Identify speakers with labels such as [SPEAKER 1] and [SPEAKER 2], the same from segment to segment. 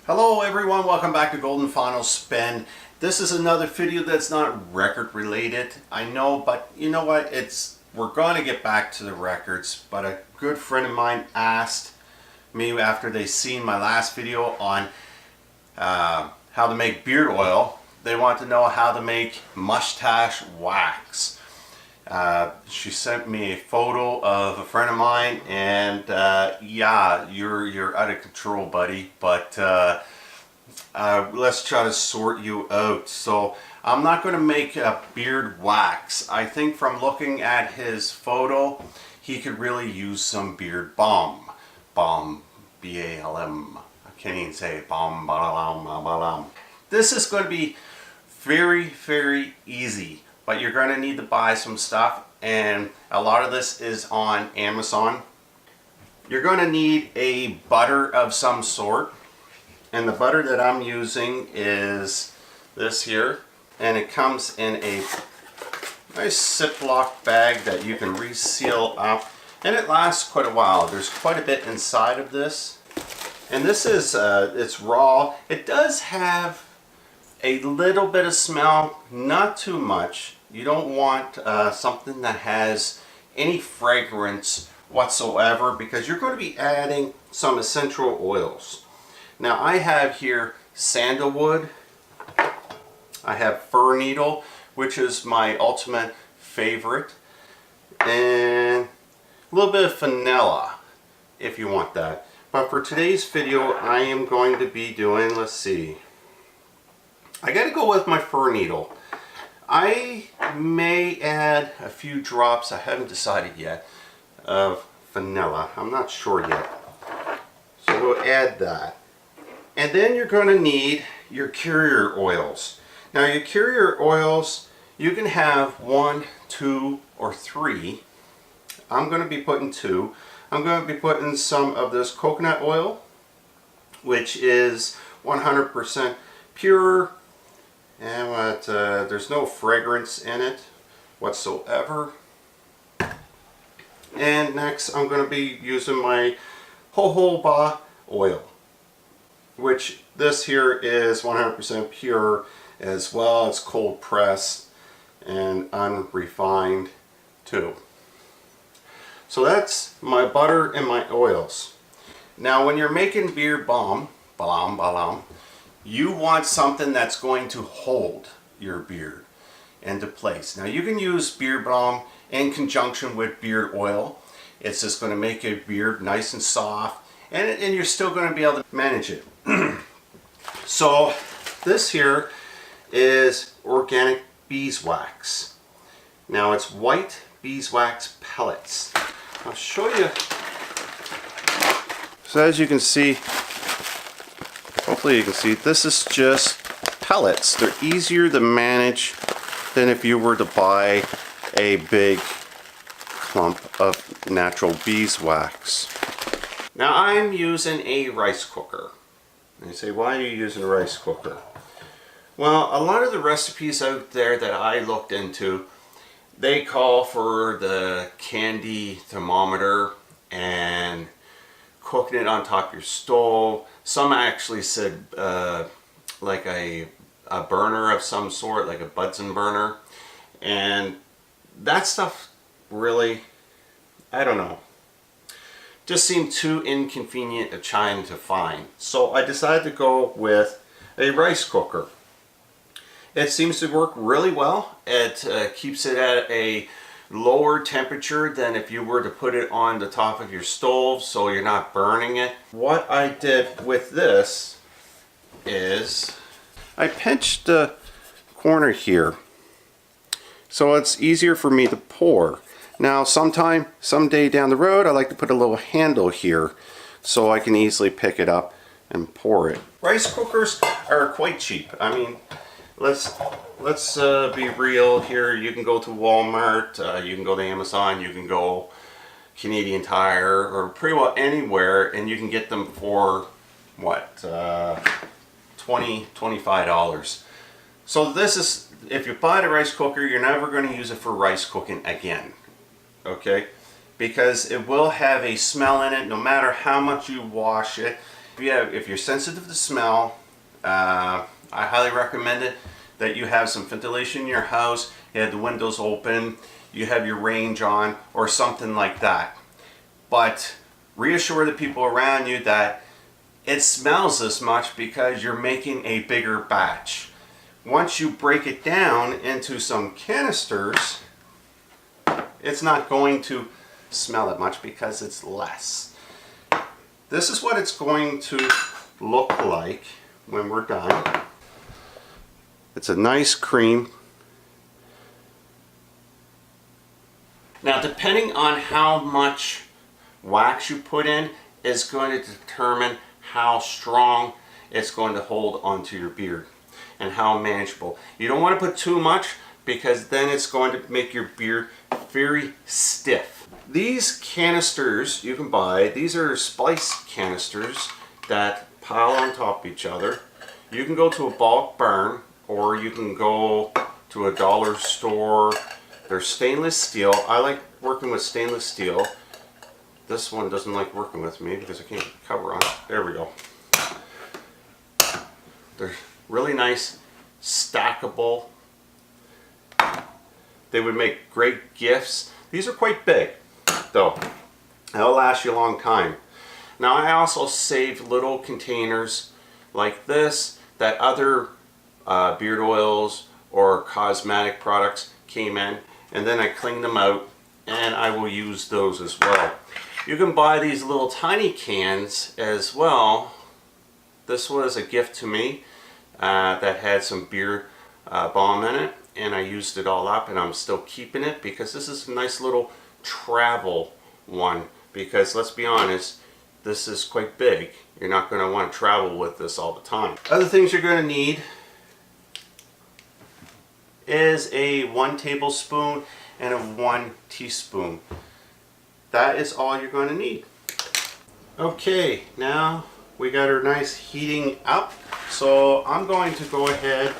[SPEAKER 1] Hello everyone, welcome back to Golden Final Spin. This is another video that's not record related, I know, but you know what, we're going to get back to the records. But a good friend of mine asked me after they seen my last video on how to make beard oil. They want to know how to make mustache wax. She sent me a photo of a friend of mine, and yeah, you're out of control, buddy, but let's try to sort you out. So I'm not going to make a beard wax. I think from looking at his photo, he could really use some beard balm. Balm, B-A-L-M. I can't even say it. Balm, ba-la-lam. This is going to be very easy. But you're going to need to buy some stuff, and a lot of this is on Amazon. You're going to need a butter of some sort, and the butter that I'm using is this here, and it comes in a nice Ziploc bag that you can reseal up, and it lasts quite a while. There's quite a bit inside of this, and this is it's raw. It does have a little bit of smell, not too much. You don't want something that has any fragrance whatsoever, because you're going to be adding some essential oils. Now I have here sandalwood, I have fir needle, which is my ultimate favorite, and a little bit of vanilla if you want that. But for today's video I am going to be doing, let's see, I gotta go with my fir needle. I may add a few drops, I haven't decided yet, of vanilla. I'm not sure yet. So we'll add that. And then you're going to need your carrier oils. Now your carrier oils, you can have 1, 2, or 3. I'm going to be putting 2. I'm going to be putting some of this coconut oil, which is 100% pure. And there's no fragrance in it whatsoever. And next I'm going to be using my jojoba oil, which this here is 100% pure as well. It's cold pressed and unrefined too. So that's my butter and my oils. Now when you're making beard balm, you want something that's going to hold your beard into place. Now you can use beard balm in conjunction with beard oil. It's just going to make your beard nice and soft, and you're still going to be able to manage it. So this here is organic beeswax. Now it's white beeswax pellets. I'll show you. So as you can see, hopefully you can see, this is just pellets. They're easier to manage than if you were to buy a big clump of natural beeswax. Now I'm using a rice cooker. And you say, why are you using a rice cooker? Well, a lot of the recipes out there that I looked into, they call for the candy thermometer and cooking it on top of your stove. Some actually said like a burner of some sort, like a Bunsen burner. And that stuff really, I don't know, just seemed too inconvenient a chime to find. So I decided to go with a rice cooker. It seems to work really well. It keeps it at a lower temperature than if you were to put it on the top of your stove, so you're not burning it. What I did with this is I pinched the corner here so it's easier for me to pour. Now someday down the road, I like to put a little handle here so I can easily pick it up and pour it. Rice cookers are quite cheap. I mean, let's be real here. You can go to Walmart, you can go to Amazon, you can go Canadian Tire, or pretty well anywhere, and you can get them for what, $20–25. So this is, if you buy the rice cooker, you're never going to use it for rice cooking again, okay? Because it will have a smell in it no matter how much you wash it. If you're sensitive to smell, I highly recommend it that you have some ventilation in your house, you have the windows open, you have your range on, or something like that. But reassure the people around you that it smells this much because you're making a bigger batch. Once you break it down into some canisters, it's not going to smell that much because it's less. This is what it's going to look like when we're done. It's a nice cream. Now, depending on how much wax you put in is going to determine how strong it's going to hold onto your beard and how manageable. You don't want to put too much because then it's going to make your beard very stiff. These canisters you can buy, these are spice canisters that pile on top of each other. You can go to a bulk barn or you can go to a dollar store. They're stainless steel. I like working with stainless steel. This one doesn't like working with me because I can't put the cover on. There we go. They're really nice, stackable. They would make great gifts. These are quite big, though. They'll last you a long time. Now, I also save little containers like this that other beard oils or cosmetic products came in, and then I clean them out and I will use those as well. You can buy these little tiny cans as well. This was a gift to me that had some beard balm in it, and I used it all up, and I'm still keeping it because this is a nice little travel one, because let's be honest, this is quite big. You're not going to want to travel with this all the time. Other things you're going to need is a 1 tablespoon and a 1 teaspoon. That is all you're going to need. Okay, now we got our nice heating up. So I'm going to go ahead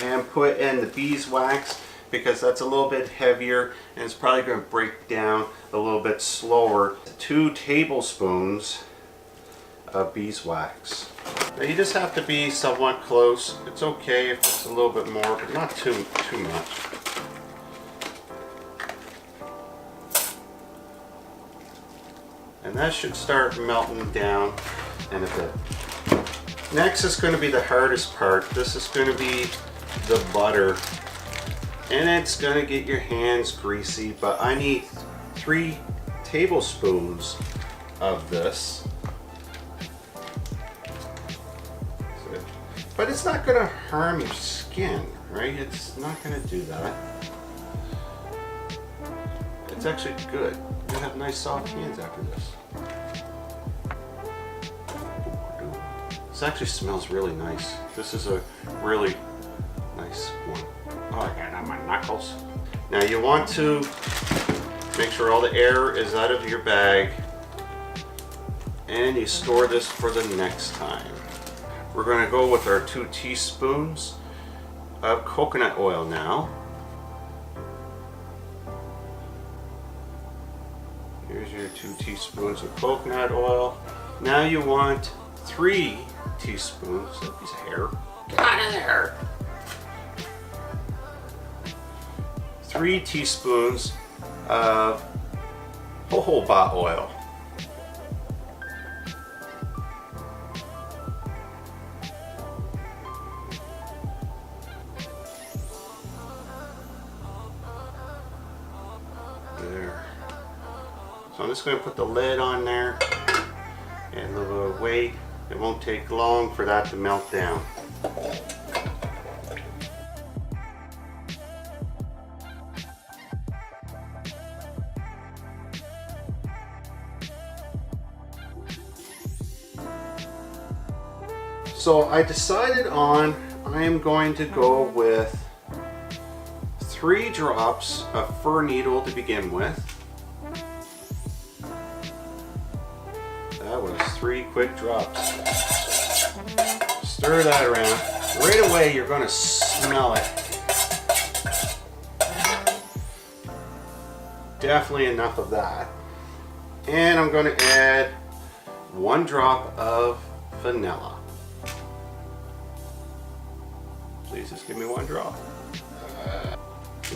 [SPEAKER 1] and put in the beeswax because that's a little bit heavier and it's probably going to break down a little bit slower. 2 tablespoons of beeswax. Now you just have to be somewhat close. It's okay if it's a little bit more, but not too much. And that should start melting down in a bit. Next is going to be the hardest part. This is going to be the butter. And it's going to get your hands greasy, but I need 3 tablespoons of this. But it's not going to harm your skin, right? It's not going to do that. It's actually good. You'll have nice soft hands after this. This actually smells really nice. This is a really nice one. Oh, I got it on my knuckles. Now you want to make sure all the air is out of your bag, and you store this for the next time. We're going to go with our 2 teaspoons of coconut oil now. Here's your 2 teaspoons of coconut oil. Now you want 3 teaspoons of piece of hair. Get out of there! 3 teaspoons of jojoba oil. There. So I'm just going to put the lid on there and a little wait. It won't take long for that to melt down. So I decided on, I am going to go with 3 drops of fir needle to begin with. That was 3 quick drops. Stir that around. Right away you're going to smell it. Definitely enough of that. And I'm going to add 1 drop of vanilla. Please just give me 1 drop.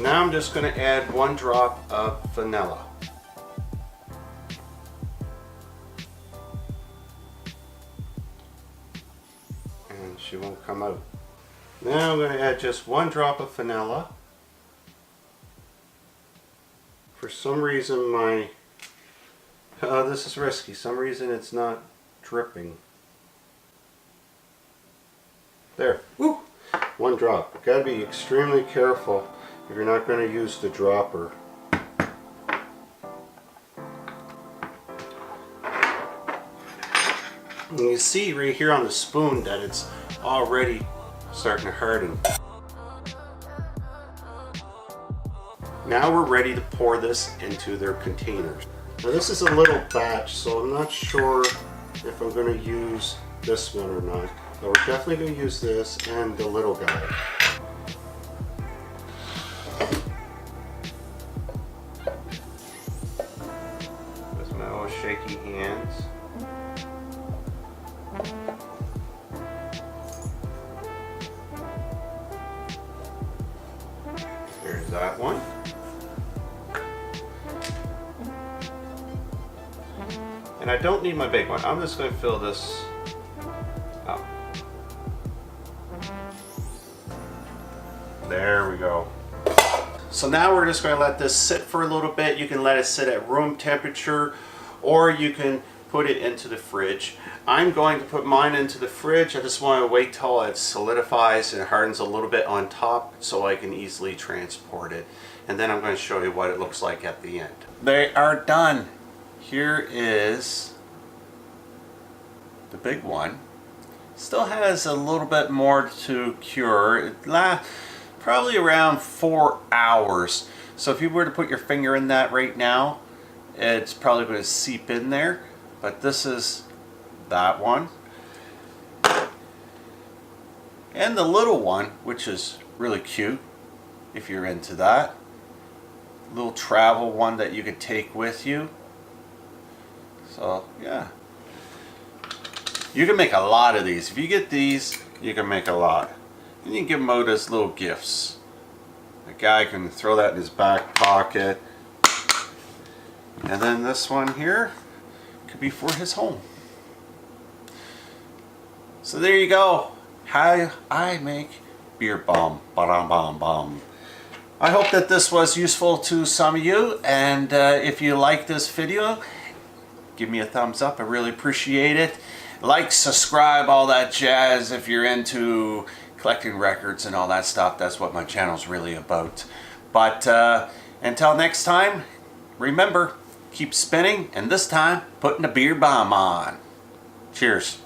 [SPEAKER 1] Now I'm just going to add 1 drop of vanilla. And she won't come out. Now I'm going to add just 1 drop of vanilla. For some reason my... this is risky. Some reason it's not dripping. There. Woo! 1 drop. Got to be extremely careful if you're not going to use the dropper. And you see right here on the spoon that it's already starting to harden. Now we're ready to pour this into their containers. Now this is a little batch, so I'm not sure if I'm going to use this one or not. But we're definitely going to use this and the little guy. With my old shaky hands. There's that one. And I don't need my big one. I'm just going to fill this up. There we go. So now we're just going to let this sit for a little bit. You can let it sit at room temperature, or you can put it into the fridge. I'm going to put mine into the fridge. I just want to wait till it solidifies and hardens a little bit on top so I can easily transport it. And then I'm going to show you what it looks like at the end. They are done. Here is the big one. Still has a little bit more to cure. It lasts probably around 4 hours. So if you were to put your finger in that right now, it's probably going to seep in there. But this is that one. And the little one, which is really cute if you're into that. Little travel one that you could take with you. So yeah, you can make a lot of these. If you get these, you can make a lot. And you can give them out as little gifts. A guy can throw that in his back pocket. And then this one here could be for his home. So there you go. How I make beard balm. Ba-dum-bum-bum. I hope that this was useful to some of you. And if you like this video, give me a thumbs up. I really appreciate it. Like, subscribe, all that jazz if you're into collecting records and all that stuff. That's what my channel's really about. But until next time, remember, keep spinning, and this time putting the beard balm on. Cheers.